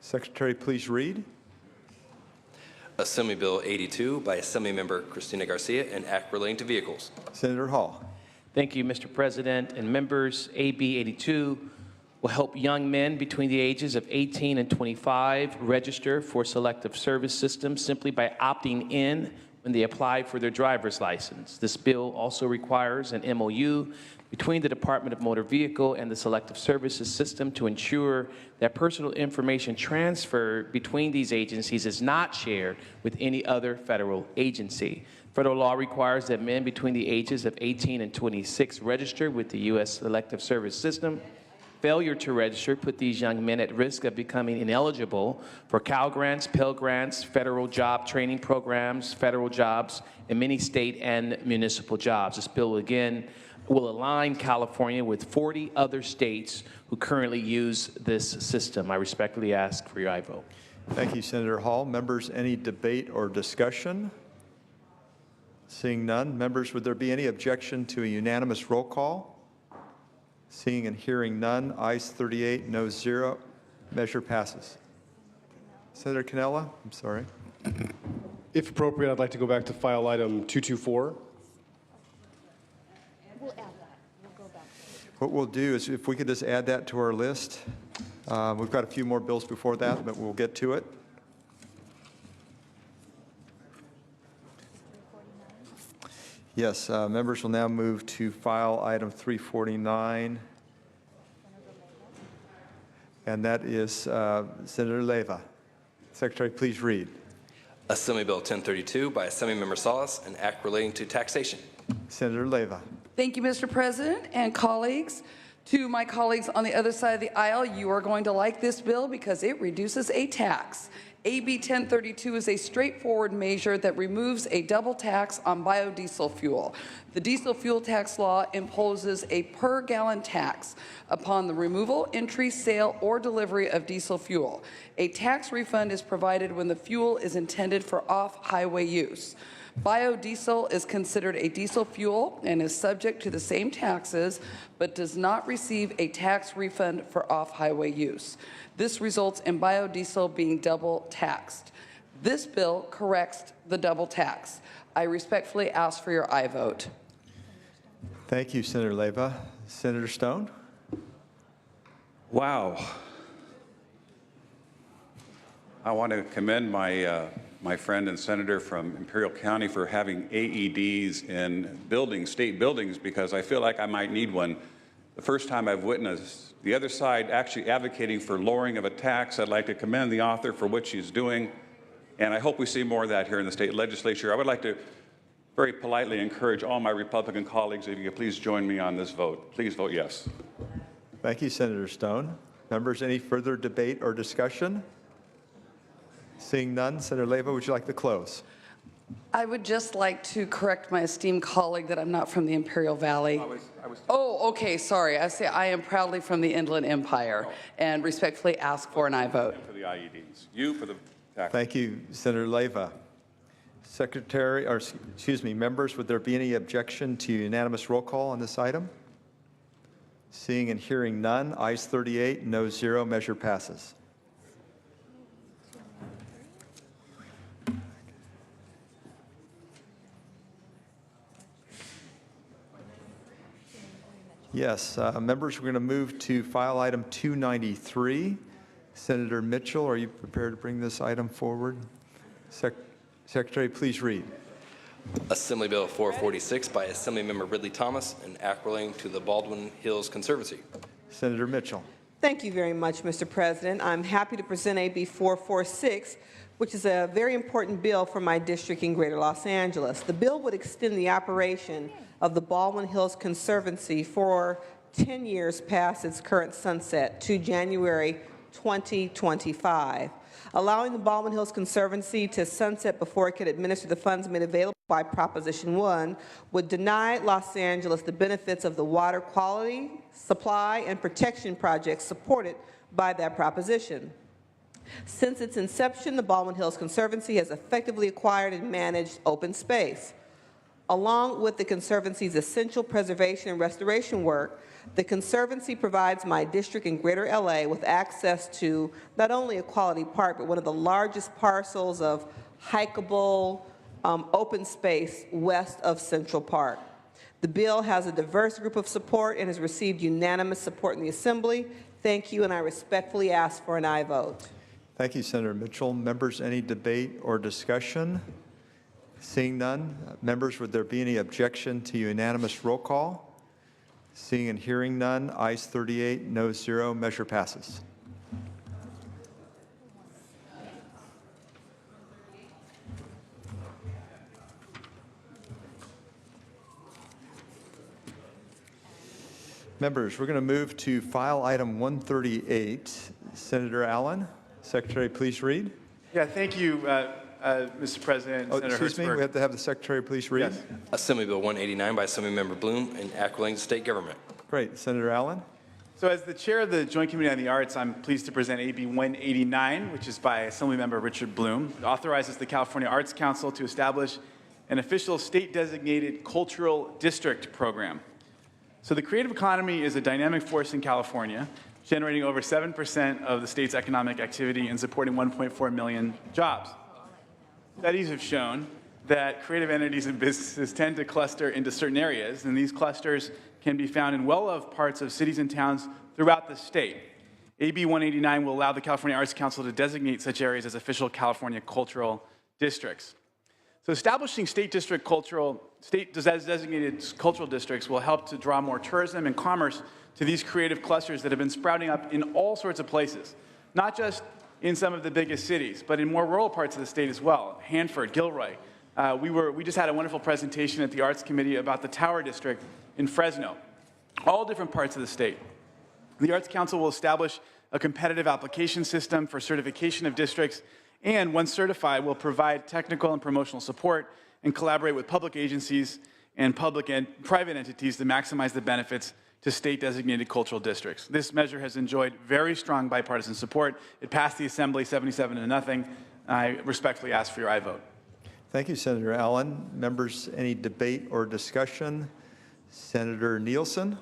Secretary, please read. Assembly Bill 82 by Assemblymember Cristina Garcia, an act relating to vehicles. Senator Hall. Thank you, Mr. President and members. AB 82 will help young men between the ages of 18 and 25 register for selective service systems simply by opting in when they apply for their driver's license. This bill also requires an MOU between the Department of Motor Vehicle and the Selective Services System to ensure that personal information transferred between these agencies is not shared with any other federal agency. Federal law requires that men between the ages of 18 and 26 register with the U.S. Selective Service System. Failure to register put these young men at risk of becoming ineligible for Cal Grants, Pell Grants, federal job training programs, federal jobs, and many state and municipal jobs. This bill, again, will align California with 40 other states who currently use this system. I respectfully ask for your aye vote. Thank you, Senator Hall. Members, any debate or discussion? Seeing none, members, would there be any objection to a unanimous roll call? Seeing and hearing none, ayes 38, noes 0. Measure passes. Senator Cannella, I'm sorry. If appropriate, I'd like to go back to file item 224. We'll add that. We'll go back. What we'll do is if we could just add that to our list. We've got a few more bills before that, but we'll get to it. Yes, members will now move to file item 349, and that is Senator Leyva. Secretary, please read. Assembly Bill 1032 by Assemblymember Salas, an act relating to taxation. Senator Leyva. Thank you, Mr. President and colleagues. To my colleagues on the other side of the aisle, you are going to like this bill because it reduces a tax. AB 1032 is a straightforward measure that removes a double tax on biodiesel fuel. The diesel fuel tax law imposes a per-gallon tax upon the removal, entry, sale, or delivery of diesel fuel. A tax refund is provided when the fuel is intended for off-highway use. Biodiesel is considered a diesel fuel and is subject to the same taxes, but does not receive a tax refund for off-highway use. This results in biodiesel being double taxed. This bill corrects the double tax. I respectfully ask for your aye vote. Thank you, Senator Leyva. Senator Stone. Wow. I want to commend my friend and senator from Imperial County for having AEDs in buildings, state buildings, because I feel like I might need one. The first time I've witnessed the other side actually advocating for lowering of a tax. I'd like to commend the author for what she's doing, and I hope we see more of that here in the state legislature. I would like to very politely encourage all my Republican colleagues, if you could please join me on this vote. Please vote yes. Thank you, Senator Stone. Members, any further debate or discussion? Seeing none, Senator Leyva, would you like to close? I would just like to correct my esteemed colleague that I'm not from the Imperial Valley. Oh, okay, sorry. I say I am proudly from the Inland Empire and respectfully ask for an aye vote. For the IEDs. You for the tax. Thank you, Senator Leyva. Secretary, or excuse me, members, would there be any objection to unanimous roll call on this item? Seeing and hearing none, ayes 38, noes 0, measure passes. Yes, members, we're going to move to file item 293. Senator Mitchell, are you prepared to bring this item forward? Secretary, please read. Assembly Bill 446 by Assemblymember Ridley Thomas, an act relating to the Baldwin Hills Conservancy. Senator Mitchell. Thank you very much, Mr. President. I'm happy to present AB 446, which is a very important bill for my district in Greater Los Angeles. The bill would extend the operation of the Baldwin Hills Conservancy for 10 years past its current sunset to January 2025, allowing the Baldwin Hills Conservancy to sunset before it could administer the funds made available by Proposition 1 would deny Los Angeles the benefits of the water quality, supply, and protection projects supported by that proposition. Since its inception, the Baldwin Hills Conservancy has effectively acquired and managed open space. Along with the Conservancy's essential preservation and restoration work, the Conservancy provides my district in Greater LA with access to not only a quality park, but one of the largest parcels of hikeable open space west of Central Park. The bill has a diverse group of support and has received unanimous support in the Assembly. Thank you, and I respectfully ask for an aye vote. Thank you, Senator Mitchell. Members, any debate or discussion? Seeing none, members, would there be any objection to unanimous roll call? Seeing and hearing none, ayes 38, noes 0, measure passes. Members, we're going to move to file item 138. Senator Allen, Secretary, please read. Yeah, thank you, Mr. President. Oh, Senator excuse me, Hertzberg. we have to have the Secretary please read. Yes. Assembly Bill 189 by Assemblymember Bloom and Act relating to state government. Great. Senator Allen. So as the chair of the Joint Committee on the Arts, I'm pleased to present AB 189, which is by Assemblymember Richard Bloom. It authorizes the California Arts Council to establish an official state-designated cultural district program. So the creative economy is a dynamic force in California, generating over 7% of the state's economic activity and supporting 1.4 million jobs. Studies have shown that creative entities and businesses tend to cluster into certain areas, and these clusters can be found in well-loved parts of cities and towns throughout the state. AB 189 will allow the California Arts Council to designate such areas as official California cultural districts. So establishing state-designated cultural districts will help to draw more tourism and commerce to these creative clusters that have been sprouting up in all sorts of places, not just in some of the biggest cities, but in more rural parts of the state as well. Hanford, Gilroy. We just had a wonderful presentation at the Arts Committee about the Tower District in Fresno, all different parts of the state. The Arts Council will establish a competitive application system for certification of districts, and once certified, will provide technical and promotional support and collaborate with public agencies and public and private entities to maximize the benefits to state-designated cultural districts. This measure has enjoyed very strong bipartisan support. It passed the Assembly 77-0. I respectfully ask for your aye vote. Thank you, Senator Allen. Members, any debate or discussion? Senator Nielsen.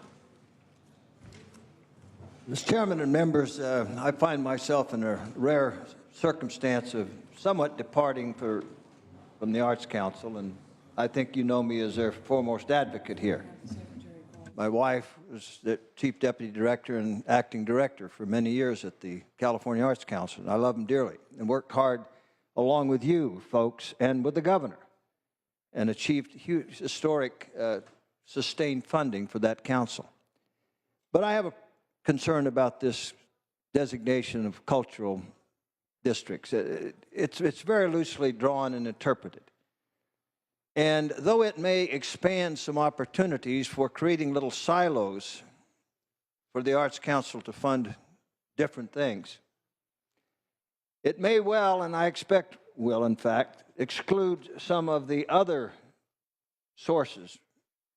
Mr. Chairman and members, I find myself in a rare circumstance of somewhat departing from the Arts Council, and I think you know me as their foremost advocate here. My wife was the Chief Deputy Director and Acting Director for many years at the California Arts Council, and I love them dearly, and worked hard along with you folks and with the governor, and achieved huge, historic, sustained funding for that council. But I have a concern about this designation of cultural districts. It's very loosely drawn and interpreted. And though it may expand some opportunities for creating little silos for the Arts Council to fund different things, it may well, and I expect will, in fact, exclude some of the other sources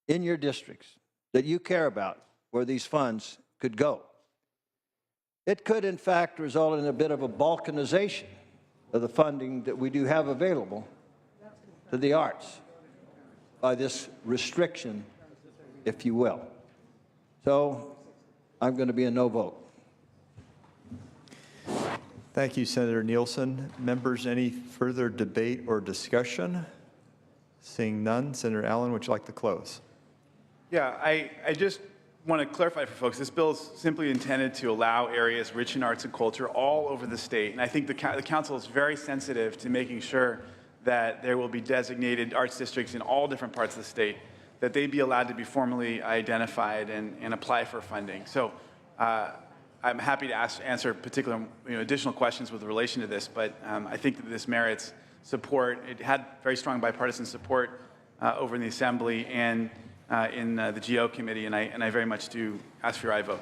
in your districts that you care about where these funds could go. It could, in fact, result in a bit of a balkanization of the funding that we do have available to the arts by this restriction, if you will. So I'm going to be a no vote. Thank you, Senator Nielsen. Members, any further debate or discussion? Seeing none, Senator Allen, would you like to close? Yeah, I just want to clarify for folks, this bill is simply intended to allow areas rich in arts and culture all over the state. And I think the council is very sensitive to making sure that there will be designated arts districts in all different parts of the state, that they be allowed to be formally identified and apply for funding. So I'm happy to answer particular additional questions with relation to this, but I think that this merits support. It had very strong bipartisan support over in the Assembly and in the GO committee, and I very much do ask for your aye vote.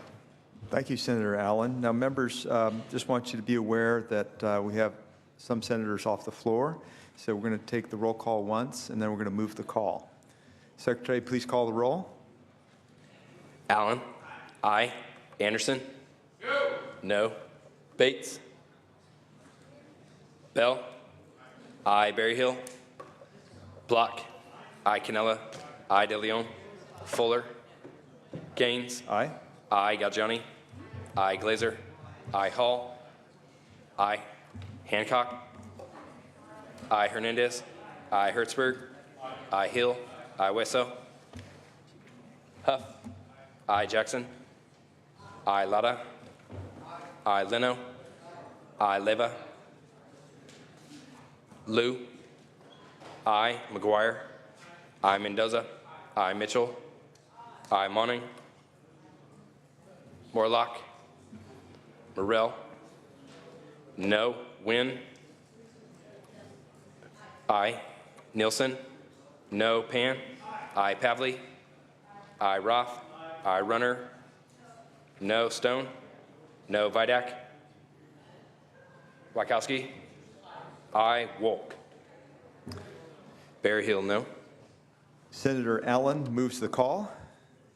Thank you, Senator Allen. Now, members, just want you to be aware that we have some senators off the floor, so we're going to take the roll call once, and then we're going to move the call. Secretary, please call the roll. Allen? Aye. Anderson? No. Bates? Bell? Aye. Berryhill? Block? I. Cannella. I. De Leon. Fuller. Gaines. Aye. I. Galgiani. I. Glazer. I. Hall. I. Hancock. I. Hernandez. I. Hertzberg. I. Hill. I. Wesso. Huff. I. Jackson. I. Lada. I. Leno. I. Leva. Liu. I. McGuire. I. Mendoza. I. Mitchell. I. Monning. Morlock. Morrell. No. Wynn. I. Nielsen. No. Pan. I. Pavley. I. Roth. I. Runner. No. Stone. No. Vidak. Wachowski. I. Wolk. Berryhill, no. Senator Allen moves the call,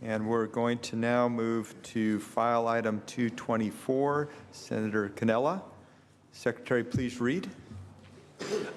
and we're going to now move to file item 224. Senator Cannella. Secretary, please read.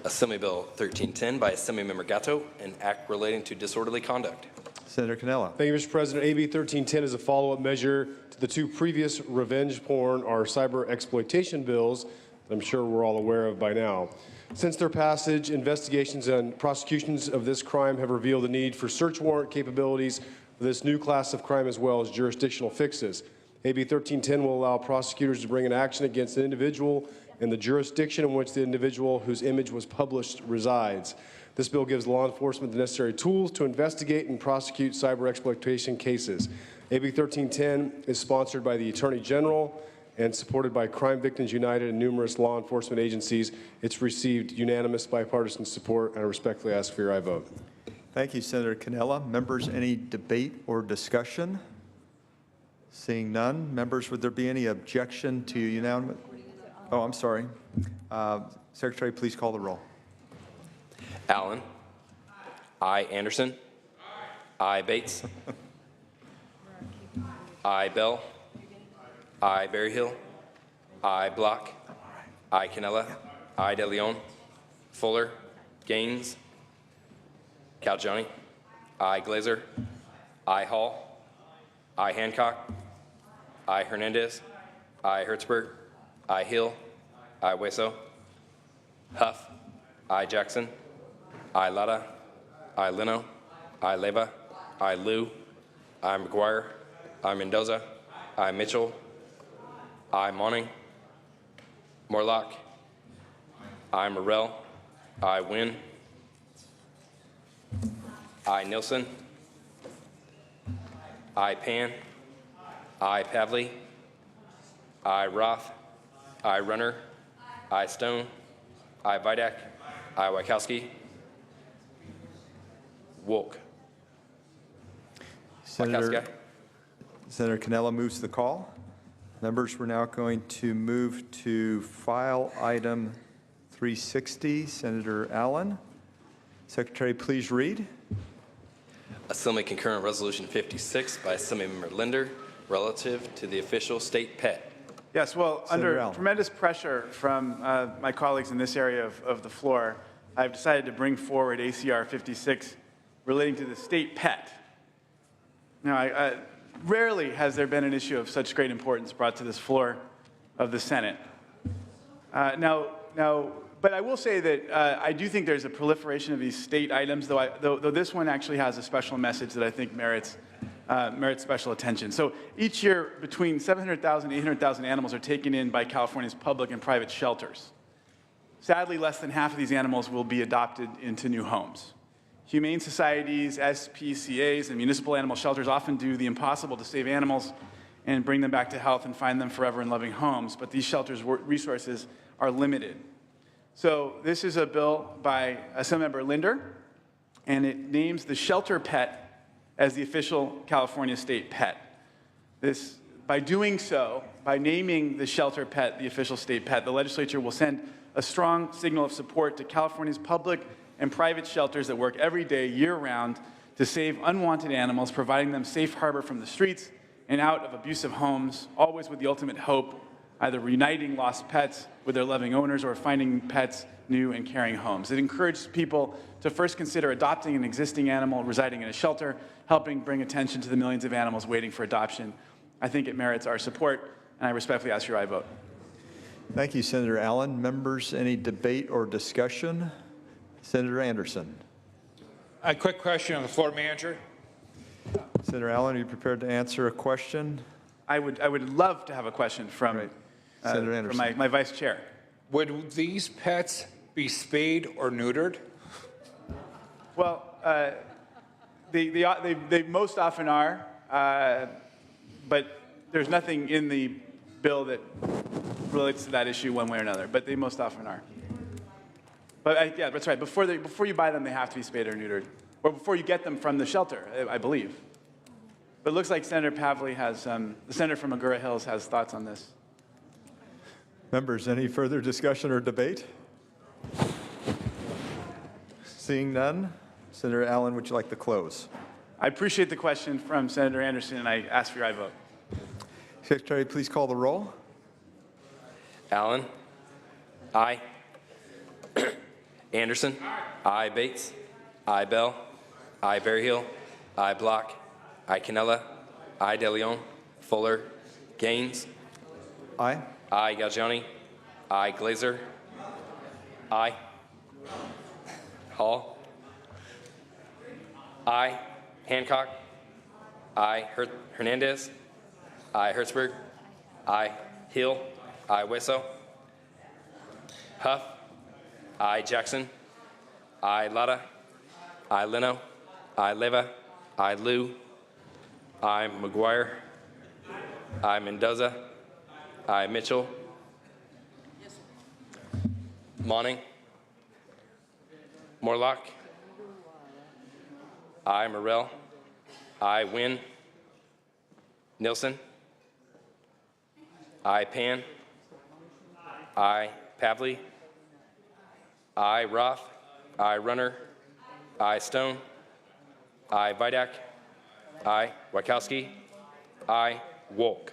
Assembly Bill 1310 by Assemblymember Gatto, an act relating to disorderly conduct. Senator Cannella. Thank you, Mr. President. AB 1310 is a follow-up measure to the two previous revenge porn or cyber exploitation bills that I'm sure we're all aware of by now. Since their passage, investigations and prosecutions of this crime have revealed the need for search warrant capabilities for this new class of crime as well as jurisdictional fixes. AB 1310 will allow prosecutors to bring an action against an individual in the jurisdiction in which the individual whose image was published resides. This bill gives law enforcement the necessary tools to investigate and prosecute cyber exploitation cases. AB 1310 is sponsored by the Attorney General and supported by Crime Victims United and numerous law enforcement agencies. It's received unanimous bipartisan support, and I respectfully ask for your aye vote. Thank you, Senator Cannella. Members, any debate or discussion? Seeing none. Members, would there be any objection to unanimous? Oh, I'm sorry. Secretary, please call the roll. Allen. I. Anderson. I. Bates. I. Bell. I. Berryhill. I. Block. I. Cannella. I. De Leon. Fuller. Gaines. Galgiani. I. Glazer. I. Hall. I. Hancock. I. Hernandez. I. Hertzberg. I. Hill. I. Wesso. Huff. I. Jackson. I. Lada. I. Leno. I. Leva. I. Liu. I. McGuire. I. Mendoza. I. Mitchell. I. Monning. Morlock. I. Morrell. I. Wynn. I. Nielsen. I. Pan. I. Pavley. I. Roth. I. Runner. I. Stone. I. Vidak. I. Wachowski. Wolk. Senator Cannella moves the call. Members, we're now going to move to file item 360. Senator Allen. Secretary, please read. Assembly Concurrent Resolution 56 by Assemblymember Linder relative to the official state pet. Yes, well, Senator under Allen. tremendous pressure from my colleagues in this area of the floor, I've decided to bring forward ACR 56 relating to the state pet. Now, rarely has there been an issue of such great importance brought to this floor of the Senate. But I will say that I do think there's a proliferation of these state items, though this one actually has a special message that I think merits special attention. So each year, between 700,000 and 800,000 animals are taken in by California's public and private shelters. Sadly, less than half of these animals will be adopted into new homes. Humane societies, SPCAs, and municipal animal shelters often do the impossible to save animals and bring them back to health and find them forever in loving homes, but these shelters' resources are limited. So this is a bill by Assemblymember Linder, and it names the shelter pet as the official California state pet. By doing so, by naming the shelter pet the official state pet, the legislature will send a strong signal of support to California's public and private shelters that work every day, year-round, to save unwanted animals, providing them safe harbor from the streets and out of abusive homes, always with the ultimate hope, either reuniting lost pets with their loving owners or finding pets new and caring homes. It encourages people to first consider adopting an existing animal residing in a shelter, helping bring attention to the millions of animals waiting for adoption. I think it merits our support, and I respectfully ask for your aye vote. Thank you, Senator Allen. Members, any debate or discussion? Senator Anderson. A quick question on the floor, Manager. Senator Allen, are you prepared to answer a question? I would love to have a question from, Senator from Anderson. my vice chair. Would these pets be spayed or neutered? Well, they most often are, but there's nothing in the bill that relates to that issue one way or another, but they most often are. But yeah, that's right. Before you buy them, they have to be spayed or neutered, or before you get them from the shelter, I believe. But it looks like Senator Pavley has, the senator from Agoura Hills has thoughts on this. Members, any further discussion or debate? Seeing none, Senator Allen, would you like to close? I appreciate the question from Senator Anderson, and I ask for your aye vote. Secretary, please call the roll. Allen? Aye. Anderson? Aye. Bates? Aye. Bell? Aye. Berryhill? Aye. Block? Aye. Canella? Aye. DeLeon? Fuller? Gaines? Aye. Aye. Galgiani? Aye. Glazer? Aye. Hall? Aye. Hancock? Aye. Hernandez? Aye. Hertzberg? Aye. Hill? Aye. Wesso? Huff? Aye. Jackson? Aye. Latta? Aye. Leno? Aye. Leva? Aye. Liu? Aye. McGuire? Aye. Mendoza? Aye. Mitchell? Monning? Morlock? Aye. Morrell? Aye. Wynn? Nilsson? Aye. Pan? Aye. Pavley? Aye. Roth? Aye. Runner? Aye. Stone? Aye. Vidak? Aye. Wachowski? Aye. Wolk?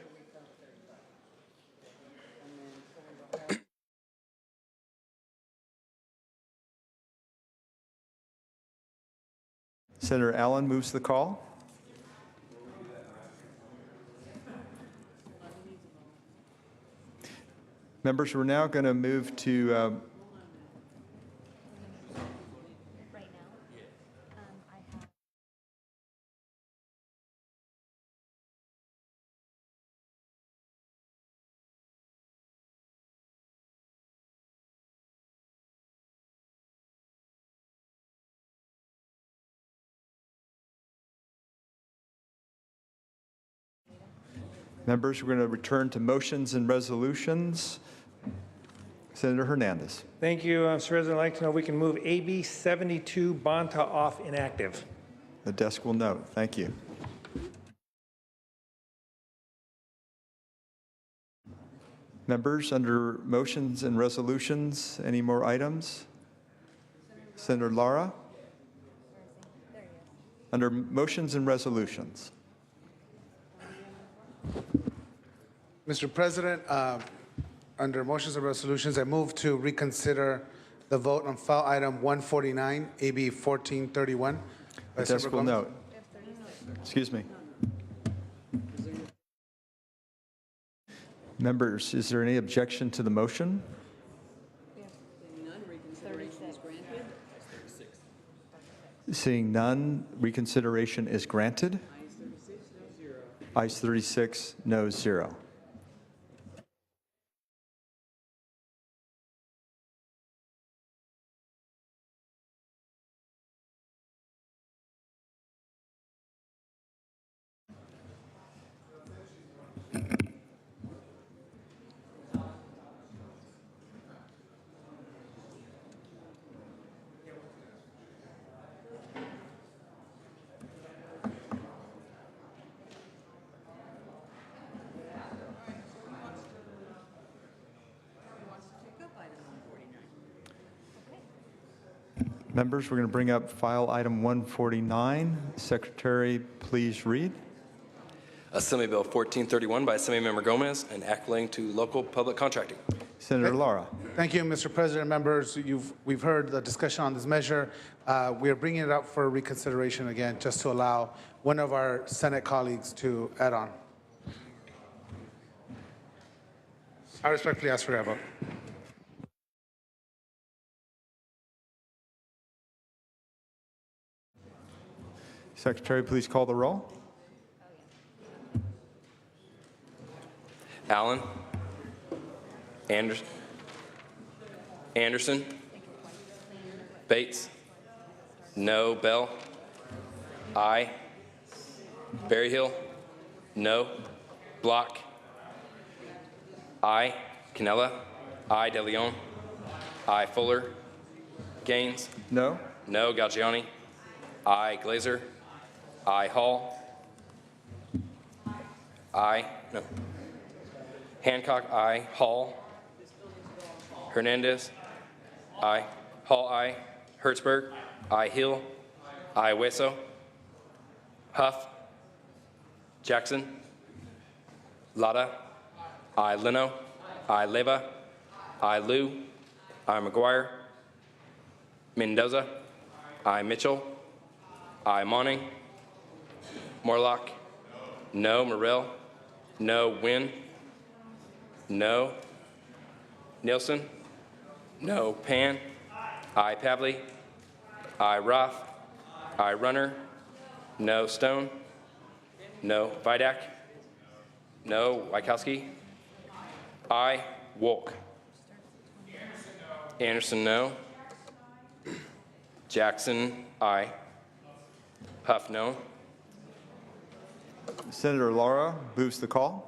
Senator Allen moves the call. Members, we're now going to move to Right now, I have. Members, we're going to return to motions and resolutions. Senator Hernandez. Thank you, Mr. President. I'd like to know if we can move AB 72 Bonta off inactive. The desk will note. Thank you. Members, under motions and resolutions, any more items? Senator Lara? Under motions and resolutions. Mr. President, under motions and resolutions, I move to reconsider the vote on file item 149, AB 1431. The desk will note. Excuse me. Members, is there any objection to the motion? Seeing none, reconsideration is granted. Ayes 36, noes 0. Members, we're going to bring up file item 149. Secretary, please read. Assembly Bill 1431 by Assemblymember Gomez and Act relating to local public contracting. Senator Lara. Thank you, Mr. President. Members, we've heard the discussion on this measure. We are bringing it up for reconsideration again, just to allow one of our Senate colleagues to add on. I respectfully ask for your vote. Secretary, please call the roll. Allen. Anderson. Bates. No. Bell. Aye. Berryhill. No. Block. Aye. Canella. Aye. DeLeon. Aye. Fuller. Gaines. No. No. Galgiani. Aye. Glazer. Aye. Hall. Aye. No. Hancock. Aye. Hall. Hernandez. Aye. Hall. Aye. Hertzberg. Aye. Hill. Aye. Hueso. Huff. Jackson. Lada. Aye. Leno. Aye. Leva. Aye. Liu. Aye. McGuire. Mendoza. Aye. Mitchell. Aye. Monning. Morlock. No. Morrell. No. Wynn. No. Nielsen. No. Pan. Aye. Pavley. Aye. Roth. Aye. Runner. No. Stone. No. Vidak. No. Wykowski. Aye. Wolk. Anderson, no. Jackson, aye. Huff, no. Senator Lara moves the call.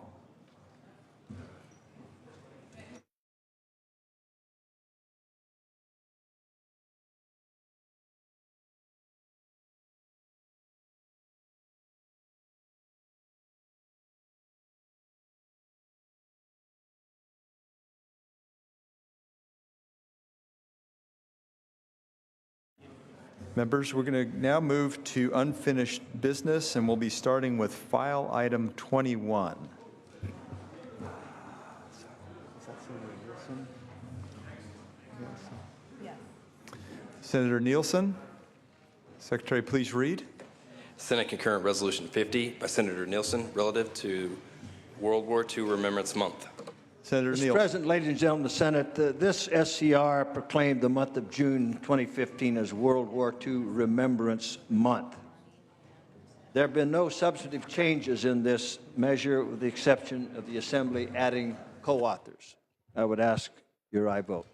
Members, we're going to now move to unfinished business, and we'll be starting with file item 21. Senator Nielsen, Secretary, please read. Senate Concurrent Resolution 50 by Senator Nielsen relative to World War II Remembrance Month. Senator Mr. Nielsen. President, ladies and gentlemen of the Senate, this SCR proclaimed the month of June 2015 as World War II Remembrance Month. There have been no substantive changes in this measure with the exception of the Assembly adding co-authors. I would ask your aye vote.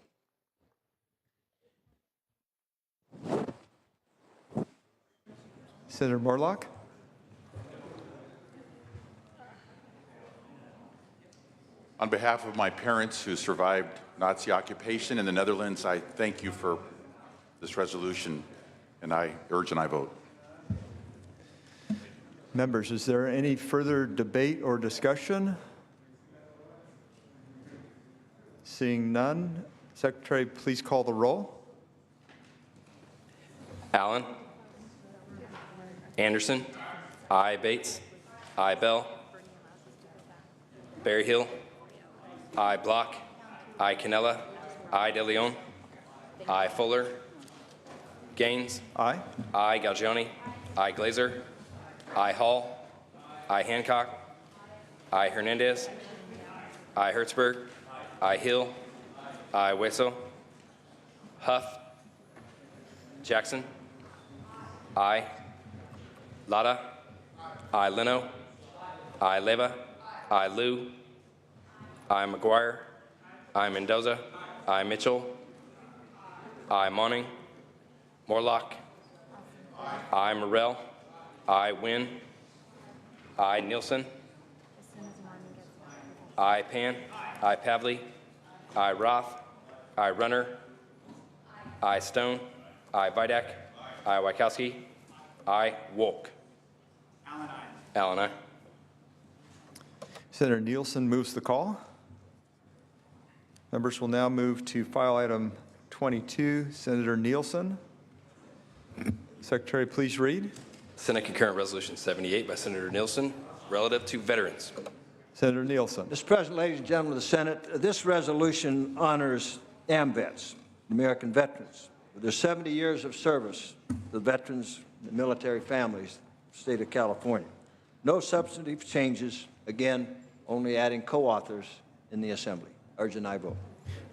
Senator Morlock. On behalf of my parents who survived Nazi occupation in the Netherlands, I thank you for this resolution, and I urge an aye vote. Members, is there any further debate or discussion? Seeing none, Secretary, please call the roll. Allen. Anderson. Aye. Bates. Aye. Bell. Berryhill. Aye. Block. Aye. Canella. Aye. DeLeon. Aye. Fuller. Gaines. Aye. Aye. Galgiani. Aye. Glazer. Aye. Hall. Aye. Hancock. Aye. Hernandez. Aye. Hertzberg. Aye. Hill. Aye. Hueso. Huff. Jackson. Aye. Lada. Aye. Leno. Aye. Leva. Aye. Liu. Aye. McGuire. Aye. Mendoza. Aye. Mitchell. Aye. Monning. Morlock. Aye. Morrell. Aye. Wynn. Aye. Nielsen. Aye. Pan. Aye. Pavley. Aye. Roth. Aye. Runner. Aye. Stone. Aye. Vidak. Aye. Wykowski. Aye. Wolk. Allen, aye. Senator Nielsen moves the call. Members will now move to file item 22. Senator Nielsen. Secretary, please read. Senate Concurrent Resolution 78 by Senator Nielsen relative to veterans. Senator Nielsen. Mr. President, ladies and gentlemen of the Senate, this resolution honors AMVETS, American veterans, for their 70 years of service, the veterans, the military families, of the state of California. No substantive changes, again, only adding co-authors in the Assembly. Urge an aye vote.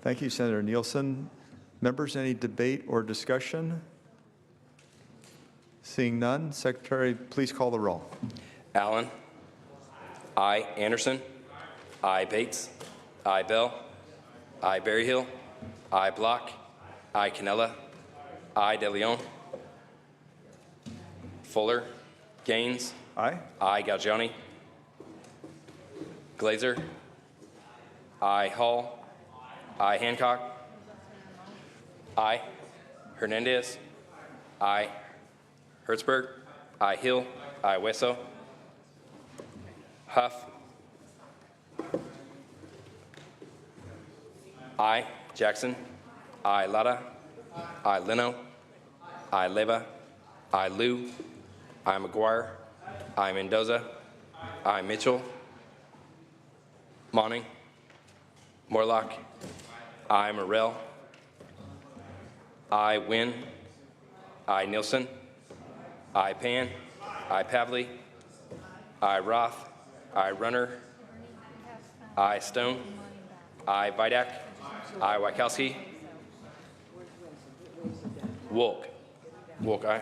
Thank you, Senator Nielsen. Members, any debate or discussion? Seeing none, Secretary, please call the roll. Allen. I. Anderson. I. Bates. I. Bell. I. Berryhill. I. Block. I. Canella. I. De Leon. Fuller. Gaines. Aye. I. Galgiani. Glazer. I. Hall. I. Hancock. I. Hernandez. I. Hertzberg. I. Hill. I. Wesso. Huff. I. Jackson. I. Lada. I. Leno. I. Leva. I. Liu. I. McGuire. I. Mendoza. I. Mitchell. Monning. Morlock. I. Morrell. I. Wynn. I. Nielsen. I. Pan. I. Pavley. I. Roth. I. Runner. I. Stone. I. Vidak. I. Wachowski. Wolk. Wolk, aye.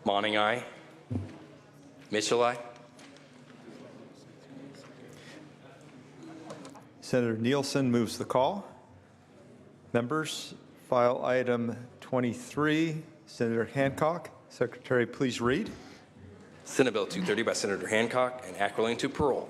Monning, aye. Mitchell, aye. Senator Nielsen moves the call. Members, file item 23, Senator Hancock. Secretary, please read. Senate Bill 230 by Senator Hancock and act relating to parole.